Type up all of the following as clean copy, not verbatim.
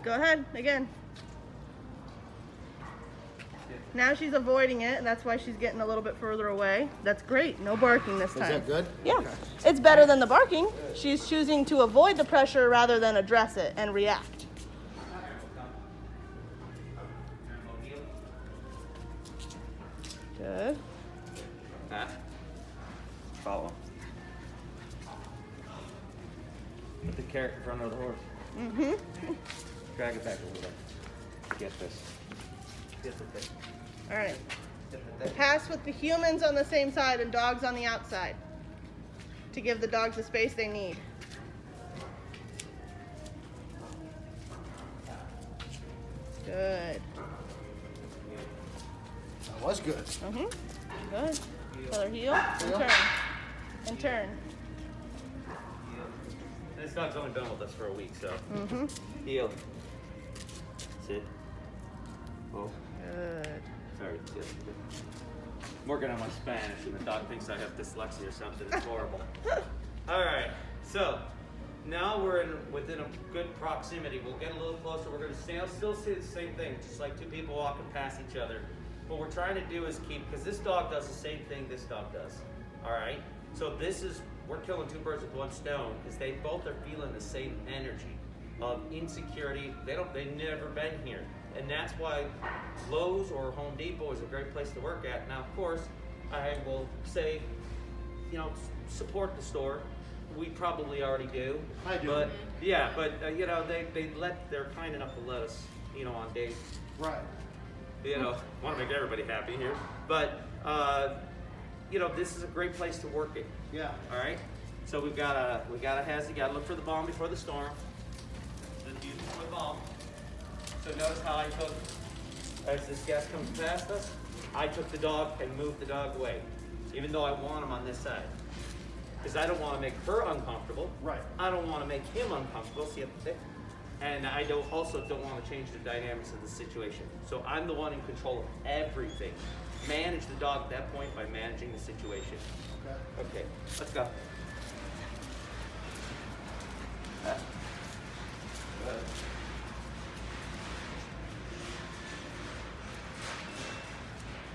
Go ahead, again. Now she's avoiding it, and that's why she's getting a little bit further away. That's great. No barking this time. Is that good? Yeah. Okay. It's better than the barking. She's choosing to avoid the pressure rather than address it and react. Good. Follow. Put the carrot in front of the horse. Mm-hmm. Drag it back a little bit. Get this. Get the thing. All right. Get the thing. Pass with the humans on the same side and dogs on the outside to give the dogs the space they need. Good. That was good. Mm-hmm. Good. Tell her heel and turn. And turn. And this dog's only been with us for a week, so. Mm-hmm. Heel. Sit. Oh. Good. Sorry. Sit. I'm working on my Spanish, and the dog thinks I have dyslexia or something. It's horrible. All right. So now we're within a good proximity. We'll get a little closer. We're going to still see the same thing, just like two people walking past each other. What we're trying to do is keep, because this dog does the same thing this dog does. All right. So we're killing two birds with one stone, because they both are feeling the same energy of insecurity. They've never been here. And that's why Lowe's or Home Depot is a great place to work at. Now, of course, I will say, support the store. We probably already do. I do. But yeah, but they're kind enough to let us, on dates. Right. Want to make everybody happy here. But this is a great place to work it. Yeah. All right. So we gotta look for the bomb before the storm. Just use it for the bomb. So notice how I took, as this guest comes past us, I took the dog and moved the dog away, even though I want him on this side. Because I don't want to make her uncomfortable. Right. I don't want to make him uncomfortable, see up there? And I also don't want to change the dynamics of the situation. So I'm the one in control of everything. Manage the dog at that point by managing the situation. Okay, let's go. Good.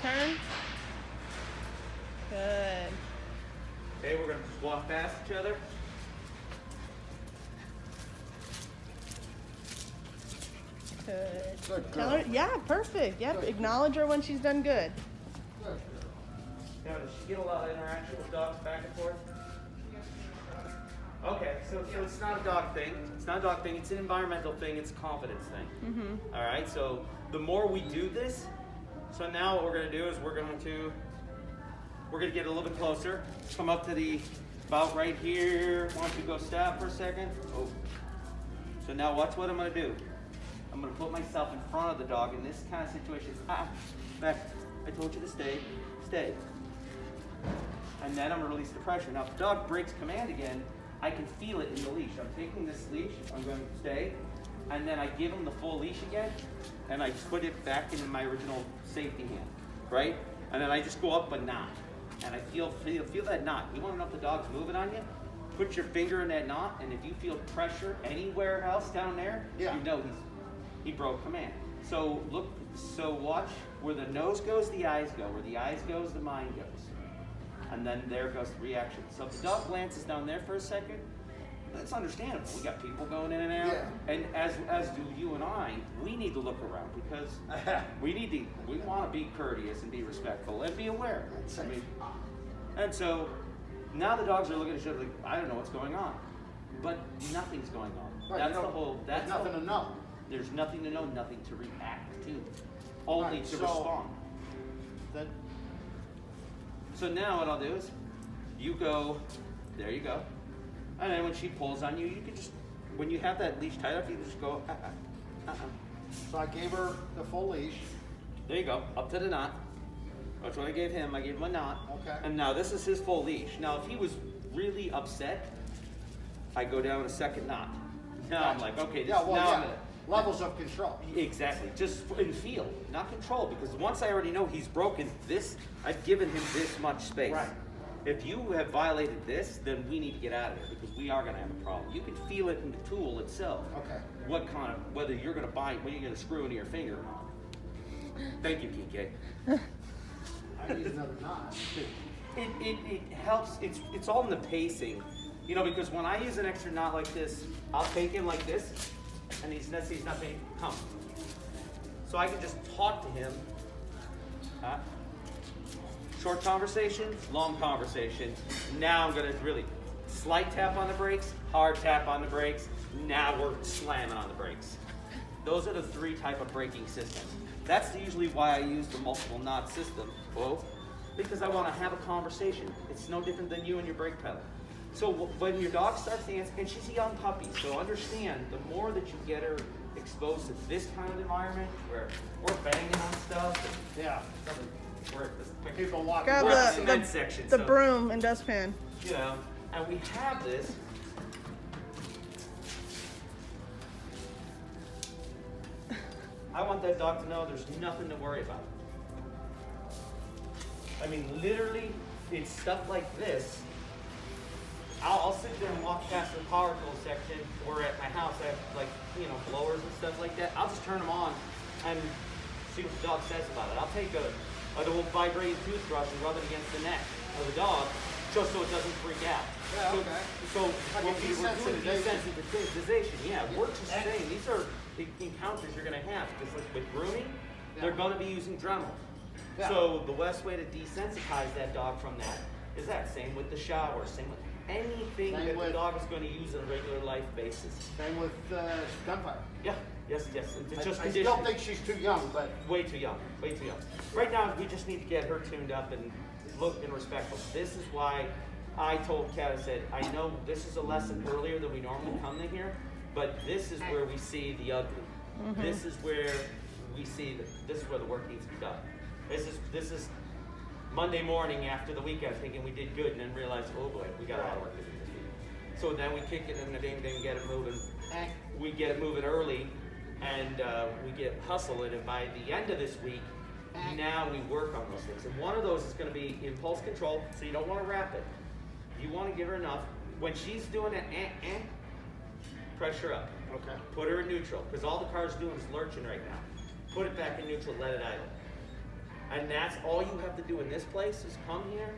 Turn. Good. Okay, we're going to just walk past each other. Good. Good Tell girl. her, yeah, perfect. Yep, Good. acknowledge her when she's done good. Good. Now, does she get a lot of interaction with dogs back and forth? Okay, so it's not a dog thing. It's not a dog thing. It's an environmental thing. It's a confidence thing. Mm-hmm. All right, so the more we do this, so now what we're going to do is we're going to get a little bit closer. Come up to about right here. Why don't you go stop for a second? Oh. So now watch what I'm going to do. I'm going to put myself in front of the dog in this kind of situation. Back. I told you to stay. Stay. And then I'm going to release the pressure. Now, if the dog breaks command again, I can feel it in the leash. I'm taking this leash. I'm going to stay. And then I give him the full leash again. And I put it back in my original safety hand. Right? And then I just go up a knot. And I feel that knot. You want to know if the dog's moving on you? Put your finger in that knot. And if you feel pressure anywhere else down there, Yeah. you know he broke command. So watch where the nose goes, the eyes go. Where the eyes goes, the mind goes. And then there goes the reaction. So if the dog glances down there for a second, that's understandable. We got people going in and out. Yeah. And as do you and I, we need to look around because we want to be courteous and be respectful and be aware. And so now the dogs are looking at each other like, I don't know what's going on. But nothing's going on. Right, That's the whole there's nothing to know. There's nothing to know, nothing to react to. Only Right, to so respond. So now what I'll do is you go, there you go. And then when she pulls on you, you can just, when you have that leash tied up, you can just go, So I gave her the full leash. There you go, up to the knot. That's what I gave him. I gave him a knot. Okay. And now this is his full leash. Now if he was really upset, I go down a second knot. Now I'm like, okay, Yeah, well, I'm yeah. Levels of control. Exactly, just in feel, not control, because once I already know he's broken this, I've given him this much space. Right. If you have violated this, then we need to get out of there because we are going to have a problem. You can feel it in the tool itself. Okay. What kind of, whether you're going to bite, when you're going to screw into your finger or not. Thank you, PK. I need another knot. It helps. It's all in the pacing, you know. Because when I use an extra knot like this, I'll take him like this, and he's nothing. Come. So I can just talk to him. Short conversation, long conversation. Now I'm gonna really slight tap on the brakes, hard tap on the brakes. Now we're slamming on the brakes. Those are the 3 type of braking systems. That's usually why I use the multiple knot system. Whoa. Because I want to have a conversation. It's no different than you and your brake pedal. So when your dog starts to answer, and she's a young puppy, so understand the more that you get her exposed to this kind of environment where we're banging on stuff. Yeah. We're People walking. Grab we're at the cement section, the so, broom and dustpan. you know, and we have this. I want that dog to know there's nothing to worry about. I mean, literally, it's stuff like this. I'll sit there and walk past the power tool section, or at my house, I have like, you know, blowers and stuff like that. I'll just turn them on and see what the dog says about it. I'll take a little vibrating toothbrush and rub it against the neck of the dog, just so it doesn't freak out. Yeah, okay. So Like we're a doing desensitization. desensitization. Yeah, we're just saying these are the encounters you're going to have. Because like with grooming, they're going to be using Dremel. Yeah. So the best way to desensitize that dog from that is that. Same with the shower. Same with anything Same that with- the dog is going to use on a regular life basis. Same with gunfire. Yeah. Yes. It's just I conditioning. still think she's too young, but Way too young. Way too young. Right now, we just need to get her tuned up and look and respectful. This is why I told Kat, I said, I know this is a lesson earlier than we normally come to here, but this is where we see the ugly. This is where we see that this is where the work needs to be done. This is Monday morning after the weekend thinking we did good and then realize, oh boy, we got a lot of work to do this week. So then we kick it in the ding, get it moving. We get it moving early and we get hustling, and by the end of this week, now we work on those things. And one of those is going to be impulse control, so you don't want to wrap it. You want to give her enough. When she's doing it, pressure up. okay. Put her in neutral, because all the car's doing is lurching right now. Put it back in neutral, let it idle. And that's all you have to do in this place is come here.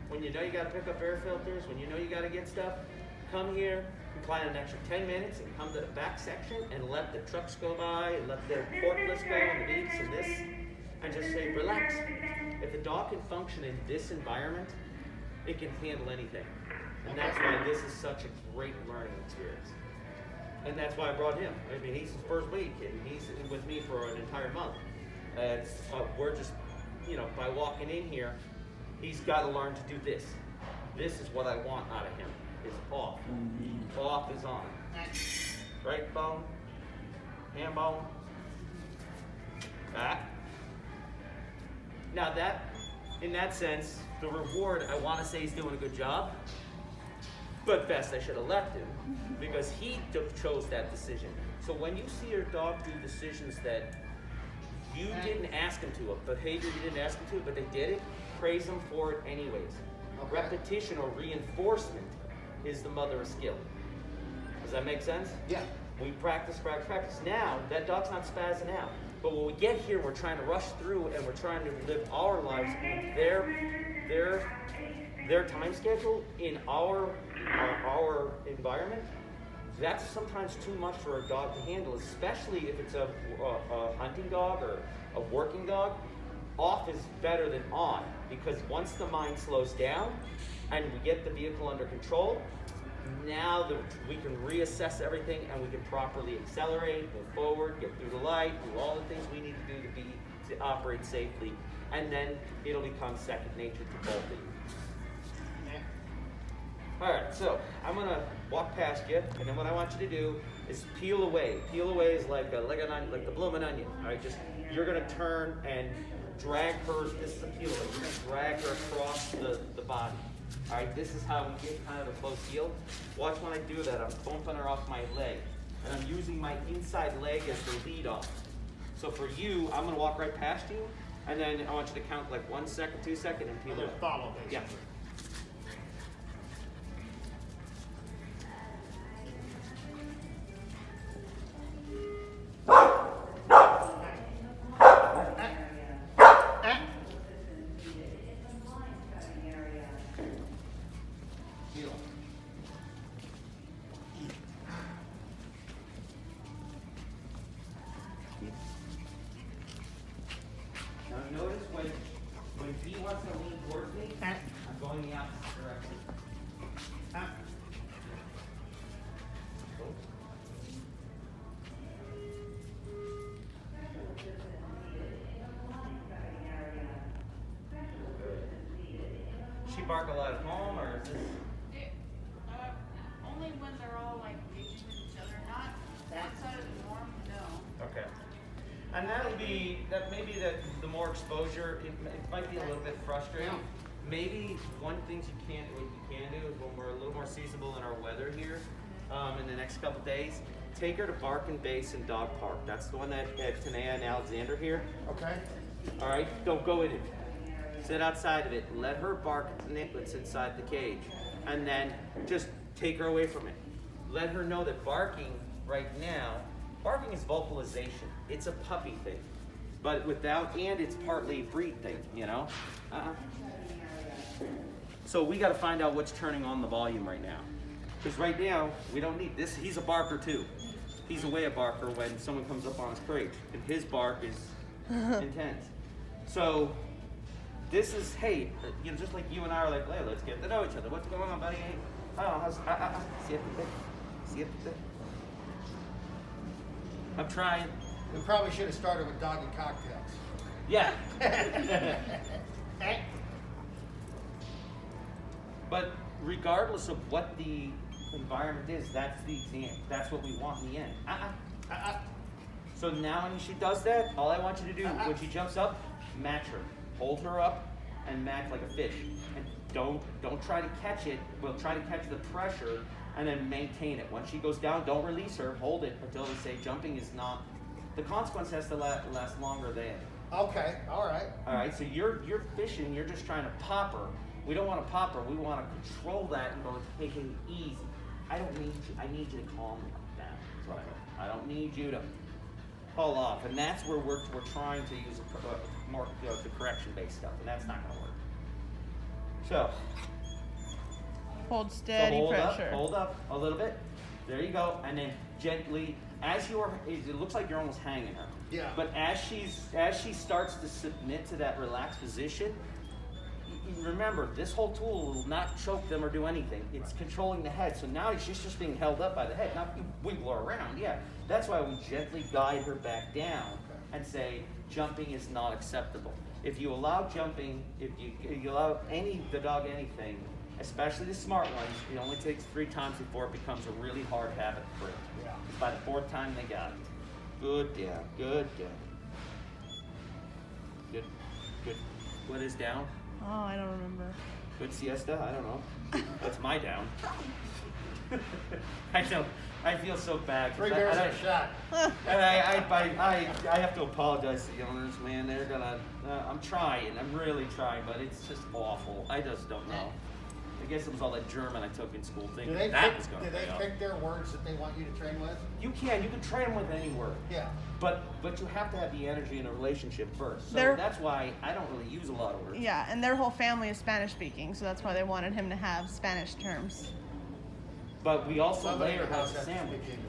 When you know you got to pick up air filters, when you know you got to get stuff, come here, plan an extra 10 minutes and come to the back section and let the trucks go by and let the forklifts go and the beeps and this, and just say, relax. If the dog can function in this environment, it can handle anything. And that's why this is such a great learning experience. And that's why I brought him. I mean, he's his first week, and he's with me for an entire month. We're just, you know, by walking in here, he's got to learn to do this. This is what I want out of him, is off. Off is on. Right bone, hand bone, back. Now that, in that sense, the reward, I want to say he's doing a good job, but best I should have left him because he chose that decision. So when you see your dog do decisions that you didn't ask him to, a behavior you didn't ask him to, but they did it, praise them for it anyways. Okay. Repetition or reinforcement is the mother of skill. Does that make sense? Yeah. We practice. Now, that dog's not spazzing out. But when we get here, we're trying to rush through and we're trying to live our lives on their time schedule in our environment. That's sometimes too much for a dog to handle, especially if it's a hunting dog or a working dog. Off is better than on, because once the mind slows down and we get the vehicle under control, now we can reassess everything and we can properly accelerate, move forward, get through the light, do all the things we need to do to operate safely, and then it'll become second nature to both of you. All right, so I'm gonna walk past you, and then what I want you to do is peel away. Peel away is like an onion, like the blooming onion. All right, you're gonna turn and drag her. This is a peel away. You're gonna drag her across the body. All right, this is how we get kind of a close heel. Watch when I do that. I'm bumping her off my leg, and I'm using my inside leg as the lead off. So for you, I'm gonna walk right past you, and then I want you to count like 1 second, 2 seconds, and peel And away. just follow, basically. Yeah. bark a lot at home, or is this? Only when they're all like engaging with each other, not outside of the norm, no. Okay. And that'll be, that maybe that the more exposure, it might be a little bit frustrating. Maybe one thing what you can do is when we're a little more seasonable in our weather here, in the next couple days, take her to Barking Basin Dog Park. That's the one that Tanea and Alexander here. Okay. All right, don't go in it. Sit outside of it. Let her bark at the niblets inside the cage, and then just take her away from it. Let her know that barking right now, barking is vocalization. It's a puppy thing, but and it's partly a breed thing, you know? So we got to find out what's turning on the volume right now. Because right now, we don't need this. He's a barker too. He's a way barker when someone comes up on his crate, and his bark is intense. So this is, hey, you know, just like you and I are like, hey, let's get to know each other. What's going on, buddy? Hey, oh, how's, see it today? See it today? I'm trying. We probably should have started with doggy cocktails. Yeah. But regardless of what the environment is, that's the exam. That's what we want in the end. So now when she does that, all I want you to do, when she jumps up, match her. Hold her up and match like a fish. And don't try to catch it. We'll try to catch the pressure and then maintain it. Once she goes down, don't release her. Hold it until we say jumping is not. The consequence has to last longer than. Okay, all right. All right, so you're fishing, you're just trying to pop her. We don't want to pop her, we want to control that and go, take it easy. I need you to calm down. Right. I don't need you to pull off. And that's where we're trying to use more the correction-based stuff, and that's not going to work. So, Hold steady pressure. Hold up a little bit. There you go, and then gently, it looks like you're almost hanging her. Yeah. But as she starts to submit to that relaxed position, remember, this whole tool will not choke them or do anything. It's controlling the head. So now she's just being held up by the head. Not you wiggle her around. Yeah. That's why we gently guide her back down and say jumping is not acceptable. If you allow jumping, if you allow the dog anything, especially the smart ones, it only takes 3 times before it becomes a really hard habit for it. Yeah. By the 4th time, they got it. Good down. Good down. Good. Good. What is down? Oh, I don't remember. Good siesta? I don't know. That's my down. I know. I feel so bad. 3 bears and a shot. And I have to apologize to the owners, man. They're gonna. I'm trying. I'm really trying, but it's just awful. I just don't know. I guess it was all that German I took in school thinking that was gonna pay off. pick their words that they want you to train with? You can train them with any word. Yeah. But you have to have the energy in a relationship first. So that's why I don't really use a lot of words. Yeah, and their whole family is Spanish speaking, so that's why they wanted him to have Spanish terms. But we also Somebody layer in the it house as a has to sandwich. speak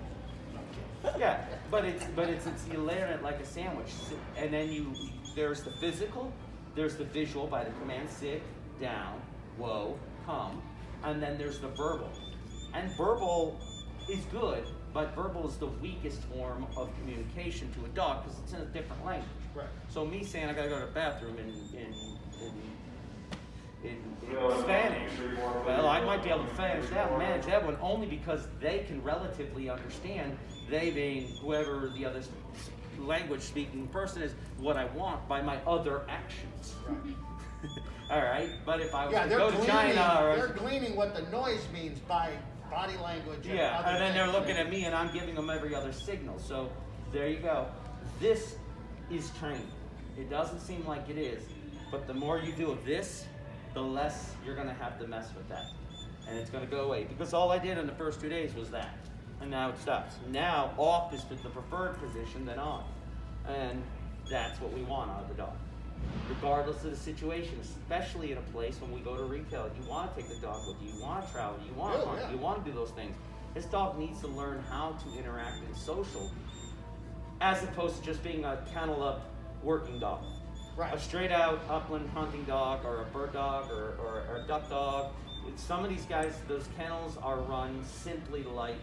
English. Yeah, but it's you layer it like a sandwich, and then there's the physical, there's the visual by the command sit, down, whoa, come, and then there's the verbal. And verbal is good, but verbal is the weakest form of communication to a dog because it's in a different language. Right. So me saying I gotta go to the bathroom in Spanish, well, I might be able to manage that one only because they can relatively understand, they being whoever the other language speaking person is, what I want by my other actions. Right. All right, but if I was to they're go to China, they're gleaning what the noise means by body language. Yeah, other and then they're things. looking at me and I'm giving them every other signal. So there you go. This is training. It doesn't seem like it is, but the more you do of this, the less you're going to have to mess with that. And it's going to go away. Because all I did in the first 2 days was that. And now it stops. Now off is the preferred position than on. And that's what we want out of the dog. Regardless of the situation, especially in a place when we go to retail, you want to take the dog with you, you want to travel, you want to hunt, you want to do those things. This dog needs to learn how to interact and social, as opposed to just being a kennel up working dog. Right. A straight out upland hunting dog or a bird dog or a duck dog. Some of these guys, those kennels are run simply like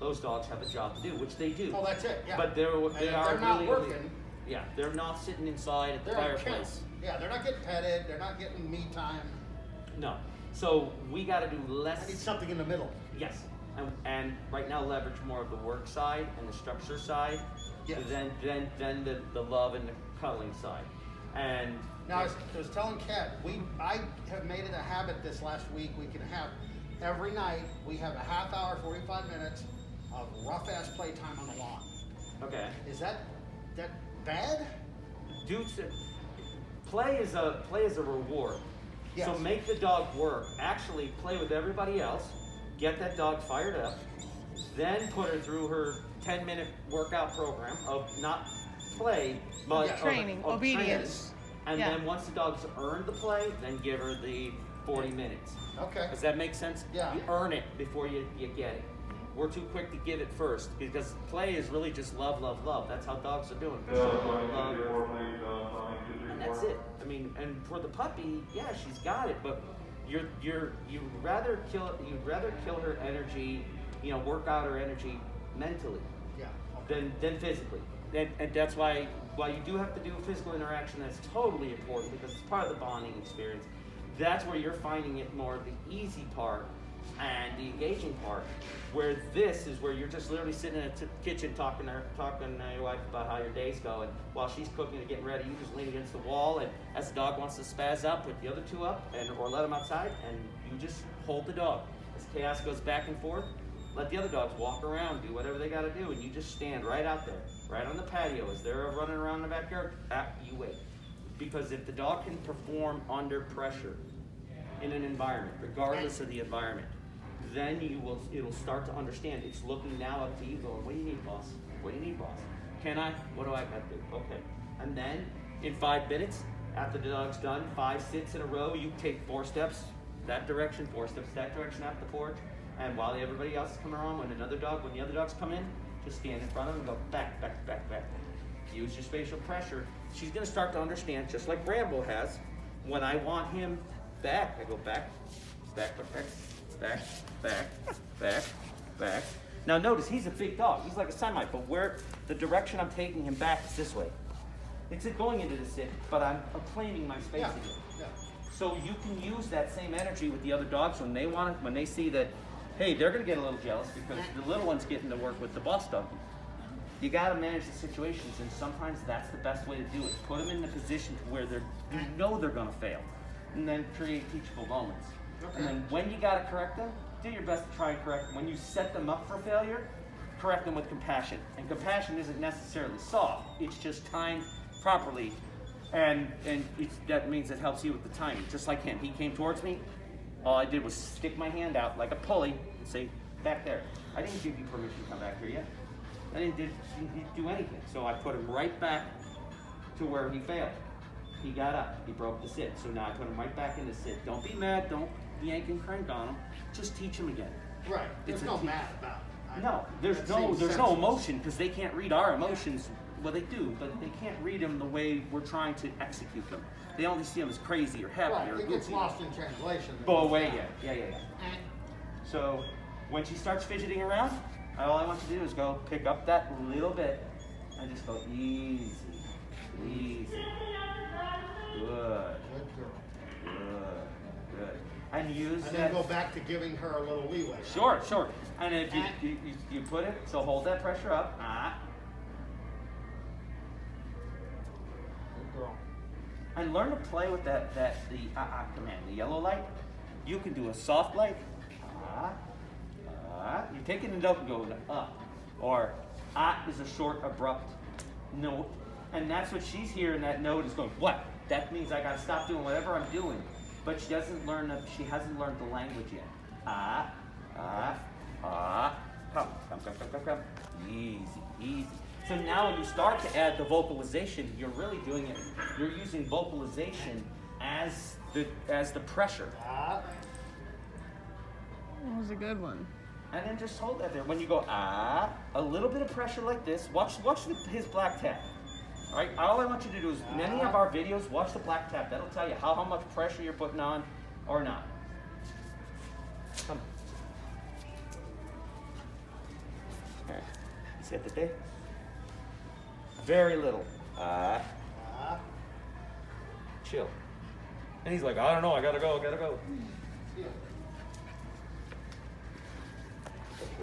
those dogs have a job to do, which they do. Oh, that's it. Yeah. But they are not really working. Yeah, they're not sitting inside at the They're in fireplace. kennel. Yeah, they're not getting petted. They're not getting me time. No. So we got to do I less. need something in the middle. Yes. And right now leverage more of the work side and the structure side Yes. than the love and the cuddling side. And Now, I was telling Kat, I have made it a habit this last week. We can have, every night, we have a half hour, 45 minutes of rough-ass playtime on the lawn. okay. Is that bad? Dudes, play is a reward. Yes. So make the dog work. Actually play with everybody else. Get that dog fired up. Then put her through her 10-minute workout program of not play, but Yeah. Training, of obedience. training. And Yeah. then once the dog's earned the play, then give her the 40 minutes. Okay. Does that make sense? Yeah. You earn it before you get it. We're too quick to give it first because play is really just love, love, love. That's how dogs are doing. Love. And that's it. I mean, and for the puppy, yeah, she's got it, but you'd rather kill her energy, work out her energy mentally Yeah. than physically. And that's why while you do have to do physical interaction, that's totally important because it's part of the bonding experience. That's where you're finding it more the easy part and the engaging part. Where this is where you're just literally sitting in the kitchen talking to your wife about how your day's going while she's cooking and getting ready. You just lean against the wall, and as the dog wants to spaz up, put the other two up or let them outside, and you just hold the dog. As chaos goes back and forth, let the other dogs walk around, do whatever they got to do, and you just stand right out there, right on the patio. As they're running around the backyard, you wait. Because if the dog can perform under pressure in an environment, regardless of the environment, then it'll start to understand. It's looking now up to you going, what do you need, boss? What do you need, boss? Can I? What do I got to do? Okay. And then in 5 minutes, after the dog's done, 5 sits in a row, you take 4 steps that direction, 4 steps that direction out the porch. And while everybody else is coming around, when the other dogs come in, just stand in front of them and go back, back, back, back. Use your spatial pressure. She's gonna start to understand, just like Rambo has. When I want him back, I go back, back, back, back, back, back, back, back. Now notice, he's a big dog. He's like a semi, but where the direction I'm taking him back is this way. It's going into the sit, but I'm claiming my space Yeah. again. Yeah. So you can use that same energy with the other dogs when they see that, hey, they're gonna get a little jealous because the little one's getting to work with the boss dog. You gotta manage the situations, and sometimes that's the best way to do it. Put them in the position to where they're gonna fail, and then create teachable moments. Okay. And then when you gotta correct them, do your best to try and correct them. When you set them up for failure, correct them with compassion. And compassion isn't necessarily soft; it's just timed properly, and that means it helps you with the timing. Just like him, he came towards me. All I did was stick my hand out like a pulley and say, back there. I didn't give you permission to come back here yet. I didn't do anything. So I put him right back to where he failed. He got up, he broke the sit. So now I put him right back in the sit. Don't be mad, don't yank and crank on him. Just teach him again. Right. There's no mad about it. No, there's no emotion because they can't read our emotions. Well, they do, but they can't read them the way we're trying to execute them. They only see them as crazy or happy Right. or It gets goofy. lost in translation. Go away, yeah. So when she starts fidgeting around, all I want you to do is go pick up that little bit and just go easy, easy. Good, Good girl. good. And use And that. then go back to giving her a little leeway. Sure. And if you put it, so hold that pressure up. Good girl. And learn to play with the command, the yellow light. You can do a soft light. You take it and don't go up. Or is a short, abrupt note. And that's what she's hearing, that note is going, what? That means I gotta stop doing whatever I'm doing. But she hasn't learned the language yet. Come. Easy. So now when you start to add the vocalization, you're really doing it, you're using vocalization as the pressure. That was a good one. And then just hold that there. When you go, a little bit of pressure like this, watch his black tap. All right, all I want you to do is, in any of our videos, watch the black tap. That'll tell you how much pressure you're putting on or not. Come. Okay. Siéntate. Very little. Chill. And he's like, I don't know, I gotta go. Yeah.